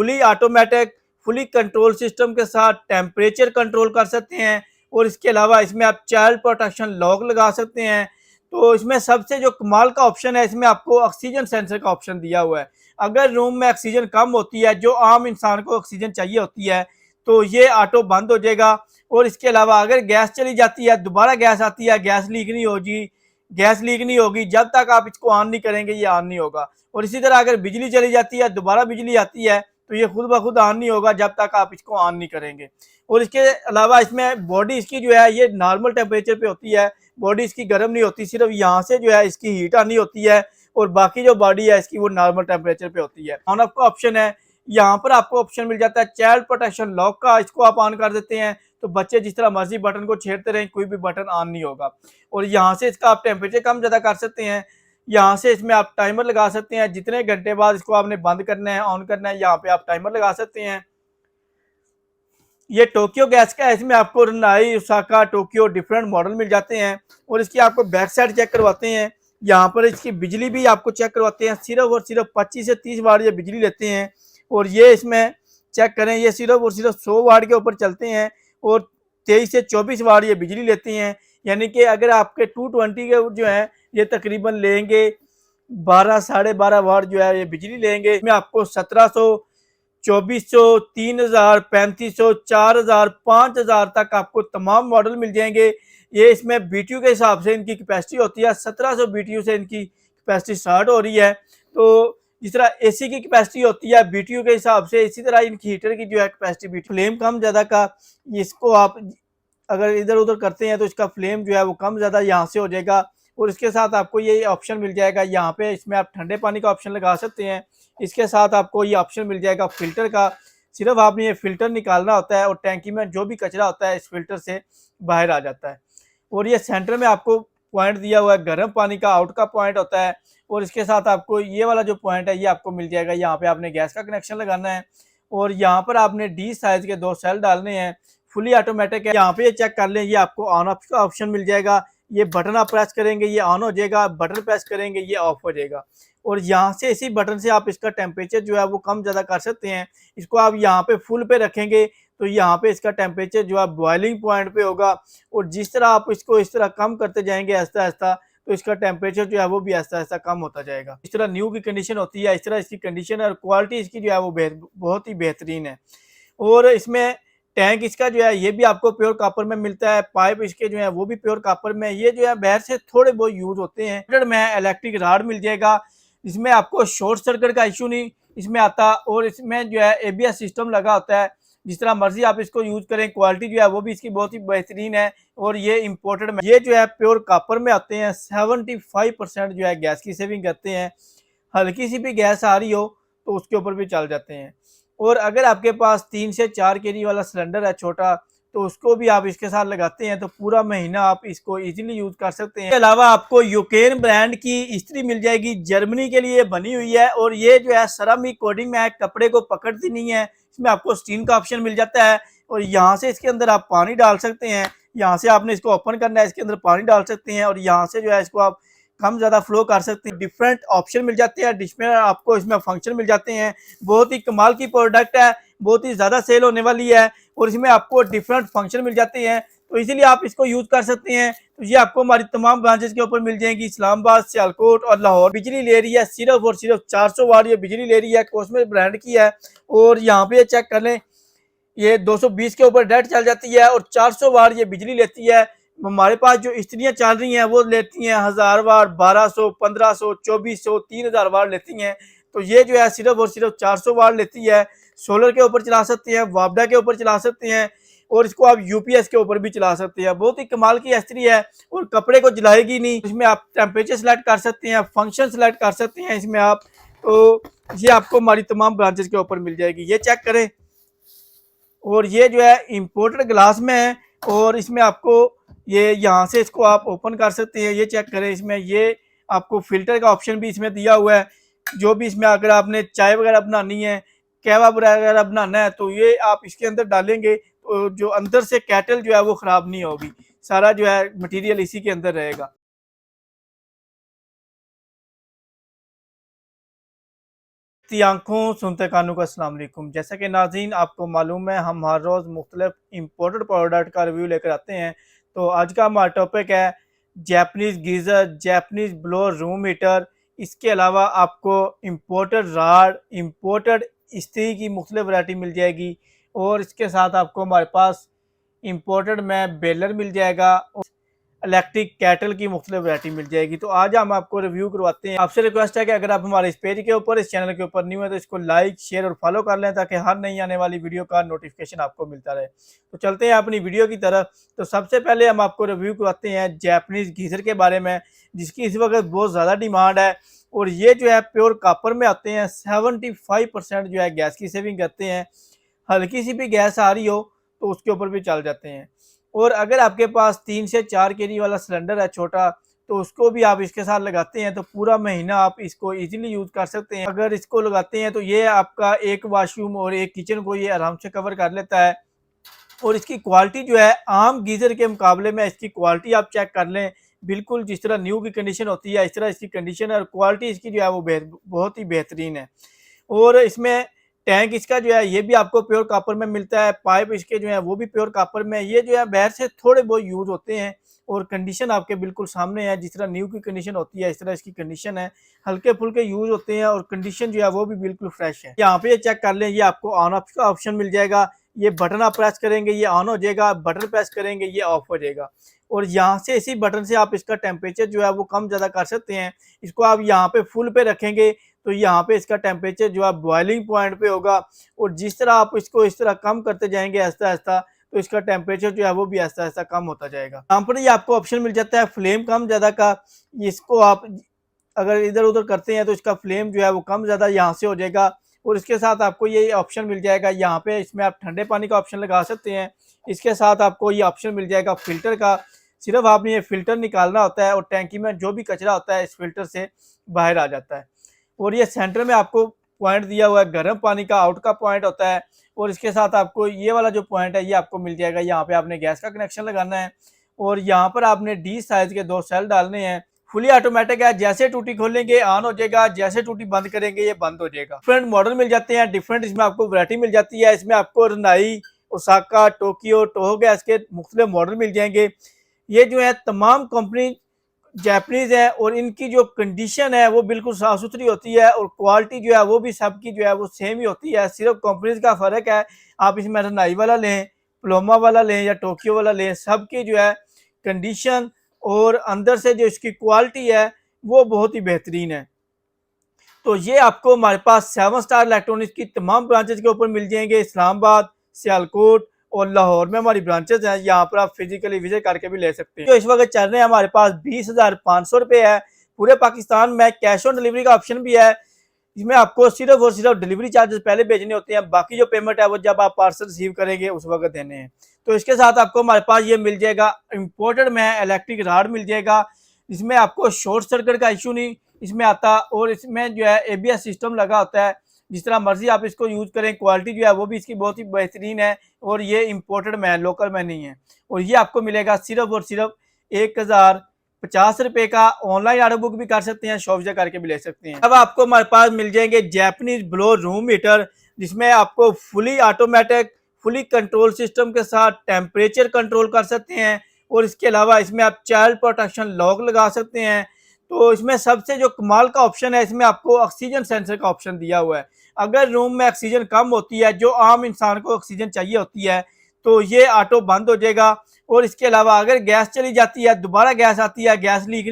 Fully automatic, fully control system के साथ temperature control कर सकते हैं और इसके अलावा इसमें आप चाइल्ड प्रोटेक्शन लॉक लगा सकते हैं। तो इसमें सबसे जो कमाल का ऑप्शन है, इसमें आपको ऑक्सीजन सेंसर का ऑप्शन दिया हुआ है। अगर रूम में ऑक्सीजन कम होती है, जो आम इंसान को ऑक्सीजन चाहिए होती है, तो ये ऑटो बंद हो जाएगा। और इसके अलावा अगर गैस चली जाती है, दोबारा गैस आती है, गैस लीक नहीं होगी, जब तक आप इसको ऑन नहीं करेंगे ये ऑन नहीं होगा। और इसी तरह अगर बिजली चली जाती है, दोबारा बिजली आती है, तो ये खुद ब खुद ऑन नहीं होगा जब तक आप इसको ऑन नहीं करेंगे। और इसके अलावा इसमें बॉडी इसकी जो है ये नॉर्मल टेम्परेचर पे होती है, बॉडी इसकी गर्म नहीं होती, सिर्फ यहाँ से जो है इसकी हीट आनी होती है और बाकी जो बॉडी है इसकी वो नॉर्मल टेम्परेचर पे होती है। ऑन ऑफ का ऑप्शन है, यहाँ पर आपको ऑप्शन मिल जाता है चाइल्ड प्रोटेक्शन लॉक का, इसको आप ऑन कर देते हैं तो बच्चे जिस तरह मर्जी बटन को छेड़ते रहें, कोई भी बटन ऑन नहीं होगा। और यहाँ से इसका आप टेम्परेचर कम ज़्यादा कर सकते हैं। यहाँ से इसमें आप टाइमर लगा सकते हैं, जितने घंटे बाद इसको आपने बंद करना है, ऑन करना है, यहाँ पे आप टाइमर लगा सकते हैं। ये टोक्यो गैस का है, इसमें आपको रिनाई, ओसाका, टोक्यो डिफरेंट मॉडल मिल जाते हैं। और इसकी आपको बैक साइड चेक करवाते हैं, यहाँ पर इसकी बिजली भी आपको चेक करवाते हैं। सिर्फ और सिर्फ 25 से 30 वाट ये बिजली लेते हैं। और ये इसमें चेक करें, ये सिर्फ और सिर्फ 100 वाट के ऊपर चलते हैं और 23 से 24 वाट ये बिजली लेती हैं। यानी कि अगर आपके 220 के जो है ये तकरीबन लेंगे 12 साढ़े 12 वाट जो है ये बिजली लेंगे। इसमें आपको 1700, 2400, 3000, 3500, 4000, 5000 तक आपको तमाम मॉडल मिल जाएंगे। ये इसमें बीटीयू के हिसाब से इनकी कैपेसिटी होती है, 1700 बीटीयू से इनकी कैपेसिटी स्टार्ट हो रही है। तो जिस तरह एसी की कैपेसिटी होती है बीटीयू के हिसाब से, इसी तरह इनकी हीटर की जो है कैपेसिटी फ्लेम कम ज़्यादा का, इसको आप अगर इधर उधर करते हैं तो इसका फ्लेम जो है वो कम ज़्यादा यहाँ से हो जाएगा। और इसके साथ आपको ये ऑप्शन मिल जाएगा यहाँ पे, इसमें आप ठंडे पानी का ऑप्शन लगा सकते हैं। इसके साथ आपको ये ऑप्शन मिल जाएगा फिल्टर का, सिर्फ आपने ये फिल्टर निकालना होता है और टैंकी में जो भी कचरा होता है इस फिल्टर से बाहर आ जाता है। और ये सेंटर में आपको पॉइंट दिया हुआ है, गर्म पानी का आउट का पॉइंट होता है। और इसके साथ आपको ये वाला जो पॉइंट है ये आपको मिल जाएगा, यहाँ पे आपने गैस का कनेक्शन लगाना है और यहाँ पर आपने डी साइज के 2 सेल डालने हैं। फुली ऑटोमेटिक है, यहाँ पे ये चेक कर लें, ये आपको ऑन ऑफ का ऑप्शन मिल जाएगा। ये बटन आप प्रेस करेंगे ये ऑन हो जाएगा, बटन प्रेस करेंगे ये ऑफ हो जाएगा। और यहाँ से इसी बटन से आप इसका टेम्परेचर जो है वो कम ज़्यादा कर सकते हैं। इसको आप यहाँ पे फुल पे रखेंगे तो यहाँ पे इसका टेम्परेचर जो है बॉइलिंग पॉइंट पे होगा। और जिस तरह आप इसको इस तरह कम करते जाएंगे आहिस्ता आहिस्ता, तो इसका टेम्परेचर जो है वो भी आहिस्ता आहिस्ता कम होता जाएगा। इस तरह न्यू की कंडीशन होती है, इस तरह इसकी कंडीशन और क्वालिटी इसकी जो है वो बहुत ही बेहतरीन है। और इसमें टैंक इसका जो है ये भी आपको प्योर कॉपर में मिलता है, पाइप इसके जो है वो भी प्योर कॉपर में, ये जो है बाहर से थोड़े बहुत यूज होते हैं। में इलेक्ट्रिक राड मिल जाएगा, इसमें आपको शॉर्ट सर्किट का इशू नहीं इसमें आता। और इसमें जो है एबीएस सिस्टम लगा होता है, जिस तरह मर्जी आप इसको यूज करें, क्वालिटी जो है वो भी इसकी बहुत ही बेहतरीन है। और ये इम्पोर्टेड में, ये जो है प्योर कॉपर में आते हैं। 75% जो है गैस की सेविंग करते हैं, हल्की सी भी गैस आ रही हो तो उसके ऊपर भी चल जाते हैं। और अगर आपके पास 3 से 4 केजी वाला सिलेंडर है छोटा, तो उसको भी आप इसके साथ लगाते हैं तो पूरा महीना आप इसको इजीली यूज कर सकते हैं। इसके अलावा आपको यूक्रेन ब्रांड की इस्त्री मिल जाएगी, जर्मनी के लिए बनी हुई है और ये जो है सेरामिक कोटिंग में है, कपड़े को पकड़ती नहीं है। इसमें आपको स्टीम का ऑप्शन मिल जाता है और यहाँ से इसके अंदर आप पानी डाल सकते हैं। यहाँ से आपने इसको ओपन करना है, इसके अंदर पानी डाल सकते हैं और यहाँ से जो है इसको आप कम ज़्यादा फ्लो कर सकते हैं। डिफरेंट ऑप्शन मिल जाते हैं, डिस्प्ले आपको इसमें फंक्शन मिल जाते हैं। बहुत ही कमाल की प्रोडक्ट है, बहुत ही ज़्यादा सेल होने वाली है और इसमें आपको डिफरेंट फंक्शन मिल जाते हैं, तो इसीलिए आप इसको यूज़ कर सकते हैं। तो ये आपको हमारी तमाम ब्रांचेस के ऊपर मिल जाएंगी, इस्लामाबाद, सियालकोट और लाहौर। बिजली ले रही है सिर्फ और सिर्फ 400 वाट ये बिजली ले रही है, कॉस्मेट ब्रांड की है। और यहाँ पे चेक कर लें, ये 220 के ऊपर डेट चल जाती है और 400 वाट ये बिजली लेती है। हमारे पास जो इस्त्रियाँ चल रही हैं वो लेती हैं 1000 वाट, 1200, 1500, 2400, 3000 वाट लेती हैं। तो ये जो है सिर्फ और सिर्फ 400 वाट लेती है। सोलर के ऊपर चला सकते हैं, वापडा के ऊपर चला सकते हैं और इसको आप यूपीएस के ऊपर भी चला सकते हैं। बहुत ही कमाल की इस्त्री है और कपड़े को जलाएगी नहीं। इसमें आप टेम्परेचर सेलेक्ट कर सकते हैं, फंक्शन सेलेक्ट कर सकते हैं इसमें आप। तो ये आपको हमारी तमाम ब्रांचेस के ऊपर मिल जाएगी, ये चेक करें। और ये जो है इम्पोर्टेड ग्लास में है और इसमें आपको ये यहाँ से इसको आप ओपन कर सकते हैं, ये चेक करें। इसमें ये आपको फिल्टर का ऑप्शन भी इसमें दिया हुआ है। जो भी इसमें अगर आपने चाय वगैरह बनानी है, कहवा वगैरह बनाना है, तो ये आप इसके अंदर डालेंगे तो जो अंदर से कैटल जो है वो ख़राब नहीं होगी, सारा जो है मटेरियल इसी के अंदर रहेगा। देखती आंखों सुनते कानों का अस्सलाम वालेकुम। जैसा कि नाज़रीन आपको मालूम है हम हर रोज़ मुख्तलिफ इम्पोर्टेड प्रोडक्ट का रिव्यू लेकर आते हैं। तो आज का हमारा टॉपिक है Japanese geyser, Japanese blower room heater. इसके अलावा आपको इम्पोर्टेड राड, इम्पोर्टेड इस्त्री की मुख्तलिफ वैरायटी मिल जाएगी और इसके साथ आपको हमारे पास इम्पोर्टेड में बेलर मिल जाएगा, इलेक्ट्रिक कैटल की मुख्तलिफ वैरायटी मिल जाएगी। तो आज हम आपको रिव्यू करवाते हैं। आपसे रिक्वेस्ट है कि अगर आप हमारे इस पेज के ऊपर, इस चैनल के ऊपर न्यू है तो इसको लाइक, शेयर और फॉलो कर लें ताकि हर नई आने वाली वीडियो का नोटिफिकेशन आपको मिलता रहे। तो चलते हैं अपनी वीडियो की तरफ। तो सबसे पहले हम आपको रिव्यू करवाते हैं जैपनीज़ गीज़र के बारे में, जिसकी इस वक्त बहुत ज़्यादा डिमांड है और ये जो है प्योर कॉपर में आते हैं। 75% जो है गैस की सेविंग करते हैं। हल्की सी भी गैस आ रही हो तो उसके ऊपर भी चल जाते हैं। और अगर आपके पास 3 से 4 केजी वाला सिलेंडर है छोटा, तो उसको भी आप इसके साथ लगाते हैं तो पूरा महीना आप इसको इजीली यूज़ कर सकते हैं। अगर इसको लगाते हैं तो ये आपका एक वॉशरूम और एक किचन को ये आराम से कवर कर लेता है। और इसकी क्वालिटी जो है आम गीज़र के मुकाबले में इसकी क्वालिटी आप चेक कर लें, बिल्कुल जिस तरह न्यू की कंडीशन होती है इस तरह इसकी कंडीशन है और क्वालिटी इसकी जो है वो बहुत ही बेहतरीन है। और इसमें टैंक इसका जो है ये भी आपको प्योर कॉपर में मिलता है। पाइप इसके जो है वो भी प्योर कॉपर में। ये जो है बाहर से थोड़े बहुत यूज़ होते हैं और कंडीशन आपके बिल्कुल सामने है। जिस तरह न्यू की कंडीशन होती है इस तरह इसकी कंडीशन है। हल्के फुल्के यूज़ होते हैं और कंडीशन जो है वो भी बिल्कुल फ्रेश है। यहाँ पे चेक कर लें, ये आपको ऑन ऑफ का ऑप्शन मिल जाएगा। ये बटन आप प्रेस करेंगे ये ऑन हो जाएगा, बटन प्रेस करेंगे ये ऑफ हो जाएगा। और यहाँ से इसी बटन से आप इसका टेम्परेचर जो है वो कम ज़्यादा कर सकते हैं। इसको आप यहाँ पे फुल पे रखेंगे तो यहाँ पे इसका टेम्परेचर जो है बॉइलिंग पॉइंट पे होगा और जिस तरह आप इसको इस तरह कम करते जाएंगे आहिस्ता आहिस्ता तो इसका टेम्परेचर जो है वो भी आहिस्ता आहिस्ता कम होता जाएगा। यहाँ पर ये आपको ऑप्शन मिल जाता है फ्लेम कम ज़्यादा का। इसको आप अगर इधर उधर करते हैं तो इसका फ्लेम जो है वो कम ज़्यादा यहाँ से हो जाएगा। और इसके साथ आपको ये ऑप्शन मिल जाएगा यहाँ पे, इसमें आप ठंडे पानी का ऑप्शन लगा सकते हैं। इसके साथ आपको ये ऑप्शन मिल जाएगा फ़िल्टर का। सिर्फ आपने ये फ़िल्टर निकालना होता है और टैंकी में जो भी कचरा होता है इस फ़िल्टर से बाहर आ जाता है। और ये सेंटर में आपको पॉइंट दिया हुआ है गर्म पानी का, आउट का पॉइंट होता है। और इसके साथ आपको ये वाला जो पॉइंट है ये आपको मिल जाएगा। यहाँ पे आपने गैस का कनेक्शन लगाना है और यहाँ पर आपने डी साइज के 2 सेल डालने हैं। फुली ऑटोमेटिक है, जैसे टूटी खोलेंगे ऑन हो जाएगा, जैसे टूटी बंद करेंगे ये बंद हो जाएगा। डिफरेंट मॉडल मिल जाते हैं, डिफरेंट इसमें आपको वैरायटी मिल जाती है। इसमें आपको रनाई, ओसाका, टोक्यो, टोहो गैस के मुख्तलिफ मॉडल मिल जाएंगे। ये जो है तमाम कंपनी जैपनीज़ है और इनकी जो कंडीशन है वो बिल्कुल साफ़ सुथरी होती है और क्वालिटी जो है वो भी सबकी जो है वो सेम ही होती है। सिर्फ कंपनीज़ का फ़र्क है। आप इसमें रनाई वाला लें, प्लोमा वाला लें या टोक्यो वाला लें, सबकी जो है कंडीशन और अंदर से जो इसकी क्वालिटी है वो बहुत ही बेहतरीन है। तो ये आपको हमारे पास 7 स्टार इलेक्ट्रॉनिक्स की तमाम ब्रांचेज के ऊपर मिल जाएंगे। इस्लामाबाद, सियालकोट और लाहौर में हमारी ब्रांचेज हैं। यहाँ पर आप फिजिकली विजिट करके भी ले सकते हैं। जो इस वक्त चल रहे हैं हमारे पास 20,500 रुपये है। पूरे पाकिस्तान में कैश ऑन डिलीवरी का ऑप्शन भी है। इसमें आपको सिर्फ और सिर्फ डिलीवरी चार्जेस पहले भेजने होते हैं, बाकी जो पेमेंट है वो जब आप पार्सल रिसीव करेंगे उस वक्त देने हैं। तो इसके साथ आपको हमारे पास ये मिल जाएगा इम्पोर्टेड में इलेक्ट्रिक राड मिल जाएगा। इसमें आपको शॉर्ट सर्किट का इशू नहीं इसमें आता और इसमें जो है ABS सिस्टम लगा होता है। जिस तरह मर्जी आप इसको यूज़ करें, क्वालिटी जो है वो भी इसकी बहुत ही बेहतरीन है और ये इम्पोर्टेड में है, लोकल में नहीं है। और ये आपको मिलेगा सिर्फ और सिर्फ 1050 रुपये का। ऑनलाइन ऑर्डर बुक भी कर सकते हैं, शॉप से करके भी ले सकते हैं। अब आपको हमारे पास मिल जाएंगे जैपनीज़ ब्लोअर रूम हीटर, जिसमें आपको fully automatic, fully control system के साथ टेम्परेचर कंट्रोल कर सकते हैं और इसके अलावा इसमें आप चाइल्ड प्रोटेक्शन लॉक लगा सकते हैं। तो इसमें सबसे जो कमाल का ऑप्शन है, इसमें आपको ऑक्सीजन सेंसर का ऑप्शन दिया हुआ है। अगर रूम में ऑक्सीजन कम होती है, जो आम इंसान को ऑक्सीजन चाहिए होती है, तो ये ऑटो बंद हो जाएगा। और इसके अलावा अगर गैस चली जाती है, दोबारा गैस आती है, गैस लीक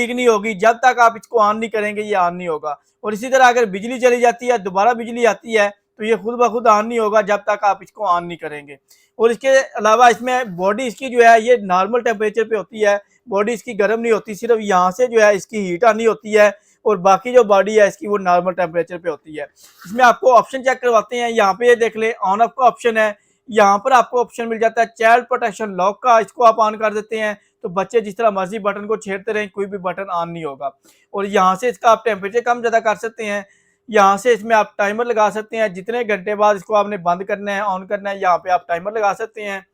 नहीं होगी जब तक आप इसको ऑन नहीं करेंगे ये ऑन नहीं होगा। और इसी तरह अगर बिजली चली जाती है, दोबारा बिजली आती है, तो ये खुद ब खुद ऑन नहीं होगा जब तक आप इसको ऑन नहीं करेंगे। और इसके अलावा इसमें बॉडी इसकी जो है ये नॉर्मल टेम्परेचर पे होती है। बॉडी इसकी गर्म नहीं होती, सिर्फ यहाँ से जो है इसकी हीट आनी होती है और बाकी जो बॉडी है इसकी वो नॉर्मल टेम्परेचर पे होती है। इसमें आपको ऑप्शन चेक करवाते हैं। यहाँ पे ये देख लें, ऑन ऑफ का ऑप्शन है। यहाँ पर आपको ऑप्शन मिल जाता है चाइल्ड प्रोटेक्शन लॉक का। इसको आप ऑन कर देते हैं तो बच्चे जिस तरह मर्जी बटन को छेड़ते रहें, कोई भी बटन ऑन नहीं होगा। और यहाँ से इसका आप टेम्परेचर कम ज़्यादा कर सकते हैं। यहाँ से इसमें आप टाइमर लगा सकते हैं, जितने घंटे बाद इसको आपने बंद करना है, ऑन करना है, यहाँ पे आप टाइमर लगा सकते हैं।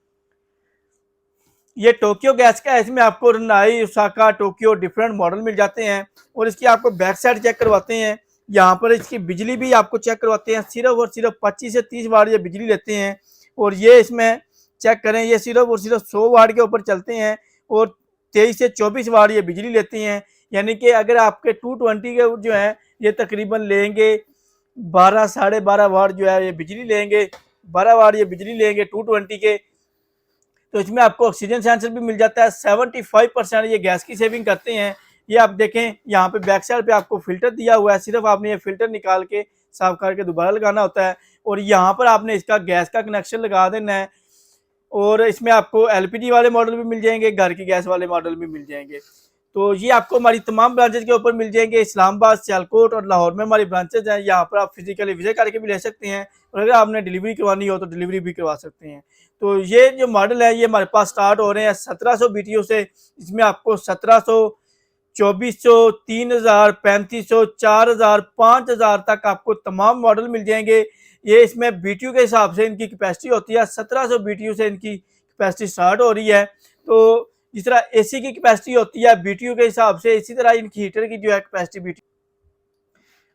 ये टोक्यो गैस का है। इसमें आपको रनाई, ओसाका, टोक्यो डिफरेंट मॉडल मिल जाते हैं। और इसकी आपको बैक साइड चेक करवाते हैं। यहाँ पर इसकी बिजली भी आपको चेक करवाते हैं, सिर्फ और सिर्फ 25 से 30 वाट ये बिजली लेते हैं। और ये इसमें चेक करें, ये सिर्फ और सिर्फ 100 वाट के ऊपर चलते हैं और 23 से 24 वाट ये बिजली लेती हैं। यानी कि अगर आपके 220 के जो है ये तकरीबन लेंगे 12 साढ़े 12 वाट जो है ये बिजली लेंगे, 12 वाट ये बिजली लेंगे 220 के। तो इसमें आपको ऑक्सीजन सेंसर भी मिल जाता है। 75% ये गैस की सेविंग करते हैं। ये आप देखें यहाँ पे बैक साइड पे आपको फिल्टर दिया हुआ है, सिर्फ आपने ये फिल्टर निकाल के साफ करके दोबारा लगाना होता है। और यहाँ पर आपने इसका गैस का कनेक्शन लगा देना है। और इसमें आपको एलपीजी वाले मॉडल भी मिल जाएंगे, घर की गैस वाले मॉडल भी मिल जाएंगे। तो ये आपको हमारी तमाम ब्रांचेज के ऊपर मिल जाएंगे। इस्लामाबाद, सियालकोट और लाहौर में हमारी ब्रांचेज हैं। यहाँ पर आप फिजिकली विजिट करके भी ले सकते हैं और अगर आपने डिलीवरी करवानी हो तो डिलीवरी भी करवा सकते हैं। तो ये जो मॉडल है ये हमारे पास स्टार्ट हो रहे हैं 1700 BTU से। इसमें आपको 1700, 2400, 3000, 3500, 4000, 5000 तक आपको तमाम मॉडल मिल जाएंगे। ये इसमें BTU के हिसाब से इनकी कैपेसिटी होती है। 1700 BTU से इनकी कैपेसिटी स्टार्ट हो रही है। तो जिस तरह एसी की कैपेसिटी होती है BTU के हिसाब से, इसी तरह इनकी हीटर की जो है कैपेसिटी BTU।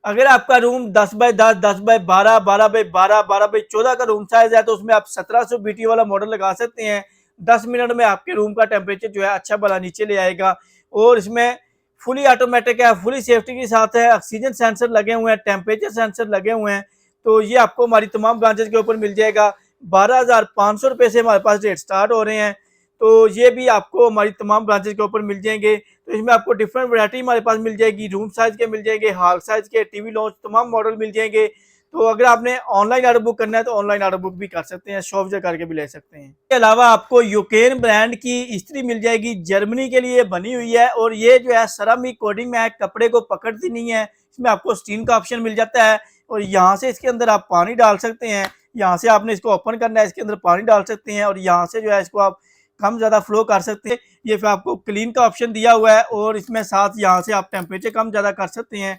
अगर आपका room 10 by 10, 10 by 12, 12 by 12, 12 by 14 का रूम साइज है तो उसमें आप 1700 BTU वाला मॉडल लगा सकते हैं। 10 मिनट में आपके रूम का टेम्परेचर जो है अच्छा भला नीचे ले आएगा। और इसमें फुली ऑटोमेटिक है, फुली सेफ्टी के साथ है, ऑक्सीजन सेंसर लगे हुए हैं, टेम्परेचर सेंसर लगे हुए हैं। तो ये आपको हमारी तमाम ब्रांचेज के ऊपर मिल जाएगा। 12,500 रुपये से हमारे पास रेट स्टार्ट हो रहे हैं। तो ये भी आपको हमारी तमाम ब्रांचेज के ऊपर मिल जाएंगे। तो इसमें आपको डिफरेंट वैरायटी हमारे पास मिल जाएगी, रूम साइज के मिल जाएंगे, हॉल साइज के, टीवी लॉन्च तमाम मॉडल मिल जाएंगे। तो अगर आपने ऑनलाइन ऑर्डर बुक करना है तो ऑनलाइन ऑर्डर बुक भी कर सकते हैं, शॉप से करके भी ले सकते हैं। इसके अलावा आपको यूकेन ब्रांड की इस्त्री मिल जाएगी, जर्मनी के लिए बनी हुई है और ये जो है सेरामिक कोटिंग में है, कपड़े को पकड़ती नहीं है। इसमें आपको स्टीम का ऑप्शन मिल जाता है और यहाँ से इसके अंदर आप पानी डाल सकते हैं। यहाँ से आपने इसको ओपन करना है, इसके अंदर पानी डाल सकते हैं और यहाँ से जो है इसको आप कम ज़्यादा फ्लो कर सकते हैं। ये फिर आपको क्लीन का ऑप्शन दिया हुआ है और इसमें साथ यहाँ से आप टेम्परेचर कम ज़्यादा कर सकते हैं।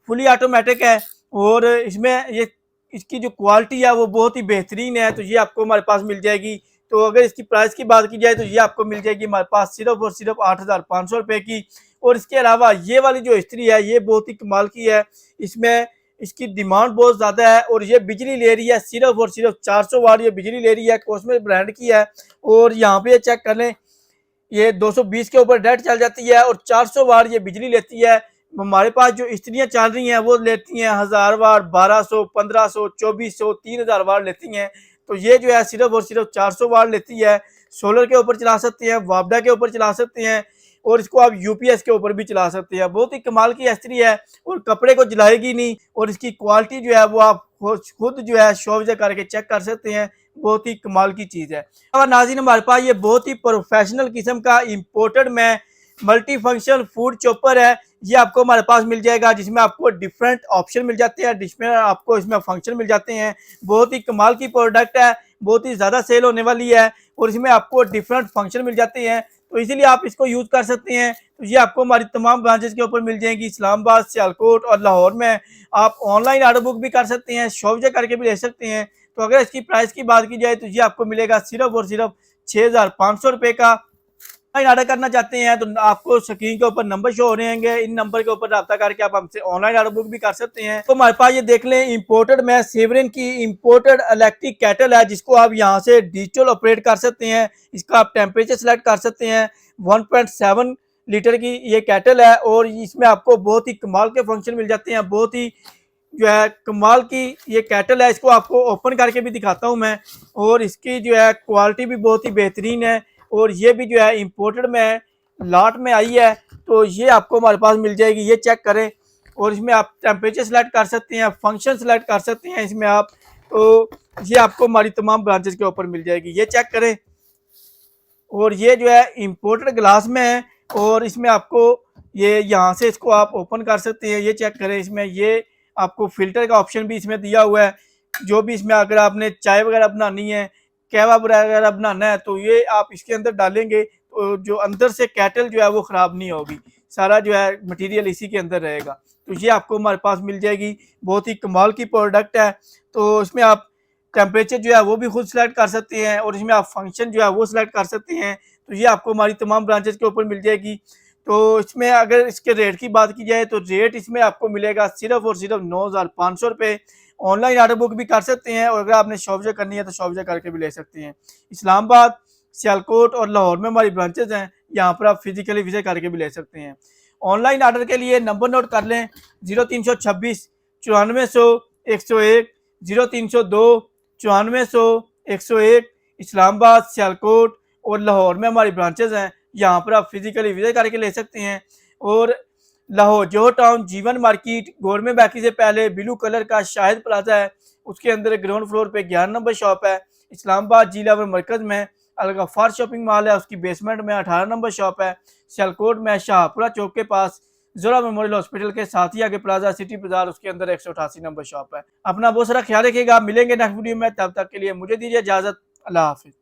फुली ऑटोमेटिक है और इसमें ये इसकी जो क्वालिटी है वो बहुत ही बेहतरीन है। तो ये आपको हमारे पास मिल जाएगी। तो अगर इसकी प्राइस की बात की जाए तो ये आपको मिल जाएगी हमारे पास सिर्फ और सिर्फ 8,500 रुपये की। और इसके अलावा ये वाली जो इस्त्री है ये बहुत ही कमाल की है। इसमें इसकी डिमांड बहुत ज़्यादा है और ये बिजली ले रही है सिर्फ और सिर्फ 400 वाट ये बिजली ले रही है, कॉस्मेटिक ब्रांड की है। और यहाँ पे चेक कर लें, ये 220 के ऊपर डेट चल जाती है और 400 वाट ये बिजली लेती है। हमारे पास जो इस्त्रियाँ चल रही हैं वो लेती हैं 1000 वाट, 1200, 1500, 2400, 3000 वाट लेती हैं। तो ये जो है सिर्फ और सिर्फ 400 वाट लेती है। सोलर के ऊपर चला सकते हैं, वापडा के ऊपर चला सकते हैं और इसको आप यूपीएस के ऊपर भी चला सकते हैं। बहुत ही कमाल की इस्त्री है और कपड़े को जलाएगी नहीं और इसकी क्वालिटी जो है वो आप खुद जो है शॉप से करके चेक कर सकते हैं। बहुत ही कमाल की चीज़ है। और नाज़रीन हमारे पास ये बहुत ही प्रोफेशनल किस्म का इम्पोर्टेड में मल्टी फंक्शन फूड चॉपर है। ये आपको हमारे पास मिल जाएगा जिसमें आपको डिफरेंट ऑप्शन मिल जाते हैं, जिसमें आपको इसमें फंक्शन मिल जाते हैं। बहुत ही कमाल की प्रोडक्ट है, बहुत ही ज़्यादा सेल होने वाली है और इसमें आपको डिफरेंट फंक्शन मिल जाते हैं। तो इसीलिए आप इसको यूज़ कर सकते हैं। तो ये आपको हमारी तमाम ब्रांचेस के ऊपर मिल जाएंगी, इस्लामाबाद, सियालकोट और लाहौर में। आप ऑनलाइन ऑर्डर बुक भी कर सकते हैं, शॉप से करके भी ले सकते हैं। तो अगर इसकी प्राइस की बात की जाए तो ये आपको मिलेगा सिर्फ और सिर्फ 6,500 रुपये का। ऑनलाइन ऑर्डर करना चाहते हैं तो आपको स्क्रीन के ऊपर नंबर शो हो रहे हैं, इन नंबर के ऊपर रब्ता करके आप हमसे ऑनलाइन ऑर्डर बुक भी कर सकते हैं। तो हमारे पास ये देख लें इंपोर्टेड में सेवरन की इंपोर्टेड इलेक्ट्रिक कैटल है जिसको आप यहाँ से डिजिटल ऑपरेट कर सकते हैं। इसका आप टेम्परेचर सेलेक्ट कर सकते हैं। 1.7 लीटर की ये कैटल है और इसमें आपको बहुत ही कमाल के फंक्शन मिल जाते हैं। बहुत ही जो है कमाल की ये कैटल है, इसको आपको ओपन करके भी दिखाता हूँ मैं। और इसकी जो है क्वालिटी भी बहुत ही बेहतरीन है और ये भी जो है इंपोर्टेड में लॉट में आई है। तो ये आपको हमारे पास मिल जाएगी, ये चेक करें। और इसमें आप टेम्परेचर सेलेक्ट कर सकते हैं, फंक्शन सेलेक्ट कर सकते हैं इसमें आप। तो ये आपको हमारी तमाम ब्रांचेस के ऊपर मिल जाएगी, ये चेक करें। और ये जो है इंपोर्टेड ग्लास में है और इसमें आपको ये यहाँ से इसको आप ओपन कर सकते हैं, ये चेक करें। इसमें ये आपको फिल्टर का ऑप्शन भी इसमें दिया हुआ है। जो भी इसमें अगर आपने चाय वगैरह बनानी है, कहवा वगैरह बनाना है तो ये आप इसके अंदर डालेंगे तो जो अंदर से कैटल जो है वो ख़राब नहीं होगी, सारा जो है मटेरियल इसी के अंदर रहेगा। तो ये आपको हमारे पास मिल जाएगी, बहुत ही कमाल की प्रोडक्ट है। तो इसमें आप टेम्परेचर जो है वो भी खुद सेलेक्ट कर सकते हैं और इसमें आप फंक्शन जो है वो सिलेक्ट कर सकते हैं। तो ये आपको हमारी तमाम ब्रांचेस के ऊपर मिल जाएगी। तो इसमें अगर इसके रेट की बात की जाए तो रेट इसमें आपको मिलेगा सिर्फ और सिर्फ 9,500 रुपये। ऑनलाइन ऑर्डर बुक भी कर सकते हैं और अगर आपने शॉप से करनी है तो शॉप से करके भी ले सकते हैं। इस्लामाबाद, सियालकोट और लाहौर में हमारी ब्रांचेज हैं, यहाँ पर आप फिजिकली विजिट करके भी ले सकते हैं। ऑनलाइन ऑर्डर के लिए नंबर नोट कर लें 0326 9400 101, 0302 9400 101। इस्लामाबाद, सियालकोट और लाहौर में हमारी ब्रांचेज हैं, यहाँ पर आप फिजिकली विजिट करके ले सकते हैं। और लाहौर जोहर टाउन जीवन मार्केट गवर्नमेंट बैंक से पहले ब्लू कलर का शाहिद प्लाजा है, उसके अंदर ग्राउंड फ्लोर पे 11 नंबर शॉप है। इस्लामाबाद जिला मरकज में अलगफार शॉपिंग मॉल है, उसकी बेसमेंट में 18 नंबर शॉप है। सियालकोट में शाहपुरा चौक के पास जोरा मेमोरियल हॉस्पिटल के साथ ही आगे प्लाजा सिटी बाजार, उसके अंदर 188 नंबर शॉप है। अपना बहुत सारा ख्याल रखिएगा, मिलेंगे नेक्स्ट वीडियो में, तब तक के लिए मुझे दीजिए इजाजत। अल्लाह हाफिज।